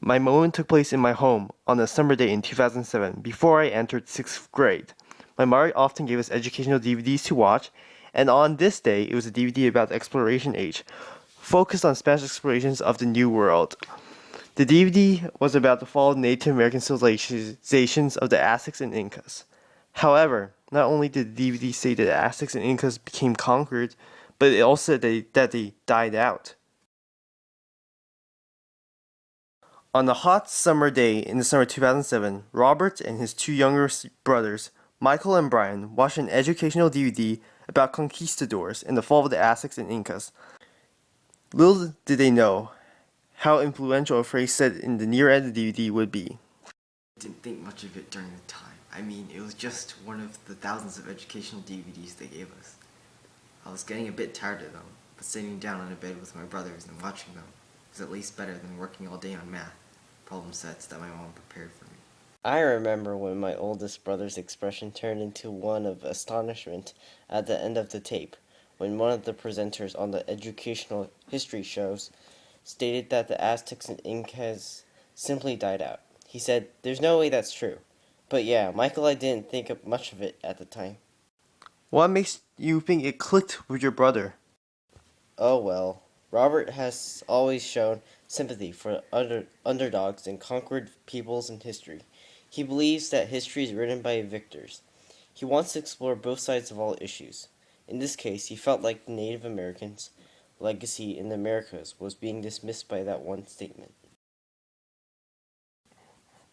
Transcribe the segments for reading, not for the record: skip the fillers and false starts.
My moment took place in my home on a summer day in 2007 before I entered 6th grade. My mother often gave us educational DVDs to watch, and on this day it was a DVD about the exploration age, focused on Spanish explorations of the New World. The DVD was about the fall of Native American civilizations of the Aztecs and Incas. However, not only did the DVD say that the Aztecs and Incas became conquered, but it also said that they died out. On a hot summer day in the summer of 2007, Robert and his two younger brothers, Michael and Brian, watched an educational DVD about conquistadors and the fall of the Aztecs and Incas. Little did they know how influential a phrase said in the near end of the DVD would be. I didn't think much of it during the time. I mean, it was just one of the thousands of educational DVDs they gave us. I was getting a bit tired of them, but sitting down on a bed with my brothers and watching them was at least better than working all day on math problem sets that my mom prepared for me. I remember when my oldest brother's expression turned into one of astonishment at the end of the tape, when one of the presenters on the educational history shows stated that the Aztecs and Incas simply died out. He said, "There's no way that's true." But yeah, Michael, I didn't think much of it at the time. What makes you think it clicked with your brother? Oh well, Robert has always shown sympathy for underdogs and conquered peoples in history. He believes that history is written by victors. He wants to explore both sides of all issues. In this case, he felt like the Native Americans' legacy in the Americas was being dismissed by that one statement.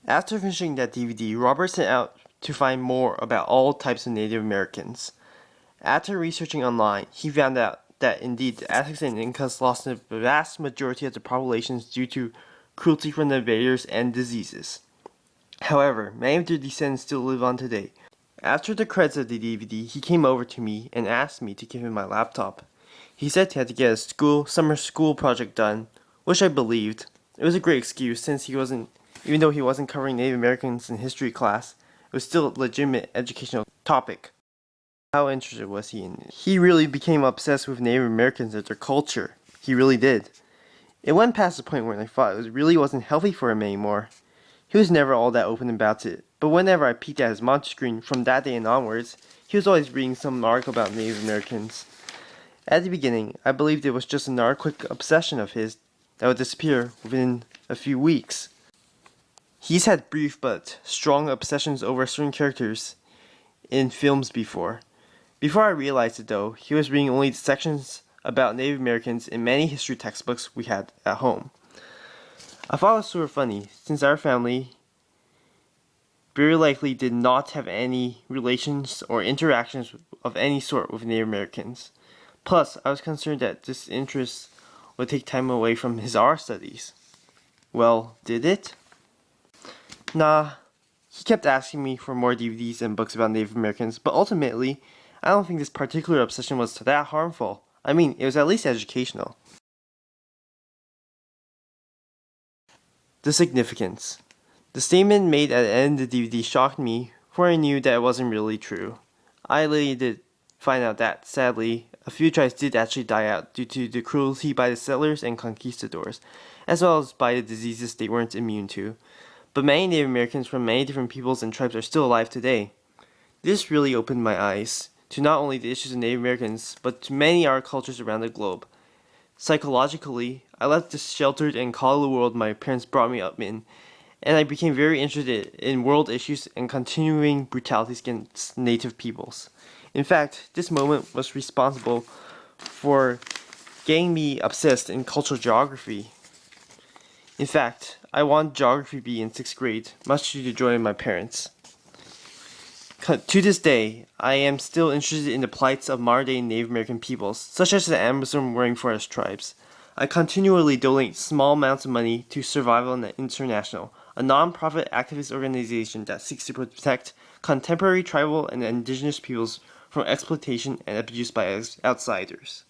After finishing that DVD, Robert set out to find more about all types of Native Americans. After researching online, he found out that indeed the Aztecs and Incas lost the vast majority of the populations due to cruelty from the invaders and diseases. However, many of their descendants still live on today. After the credits of the DVD, he came over to me and asked me to give him my laptop. He said he had to get a summer school project done, which I believed. It was a great excuse since even though he wasn't covering Native Americans in history class, it was still a legitimate educational topic. How interested was he in it? He really became obsessed with Native Americans and their culture. He really did. It went past the point where I thought it really wasn't healthy for him anymore. He was never all that open about it, but whenever I peeked at his monitor screen from that day and onwards, he was always reading some article about Native Americans. At the beginning, I believed it was just another quick obsession of his that would disappear within a few weeks. He's had brief but strong obsessions over certain characters in films before. Before I realized it though, he was reading only the sections about Native Americans in many history textbooks we had at home. I thought it was sort of funny, since our family very likely did not have any relations or interactions of any sort with Native Americans. Plus, I was concerned that this interest would take time away from his art studies. Well, did it? Nah, he kept asking me for more DVDs and books about Native Americans, but ultimately, I don't think this particular obsession was that harmful. I mean, it was at least educational. The significance. The statement made at the end of the DVD shocked me, for I knew that it wasn't really true. I later did find out that, sadly, a few tribes did actually die out due to the cruelty by the settlers and conquistadors, as well as by the diseases they weren't immune to. But many Native Americans from many different peoples and tribes are still alive today. This really opened my eyes to not only the issues of Native Americans, but to many other cultures around the globe. Psychologically, I left the sheltered and colorful world my parents brought me up in, and I became very interested in world issues and continuing brutalities against native peoples. In fact, this moment was responsible for getting me obsessed in cultural geography. In fact, I wanted geography to be in 6th grade, much to the joy of my parents. To this day, I am still interested in the plights of modern-day Native American peoples, such as the Amazon rainforest tribes. I continually donate small amounts of money to Survival International, a non-profit activist organization that seeks to protect contemporary tribal and indigenous peoples from exploitation and abuse by outsiders.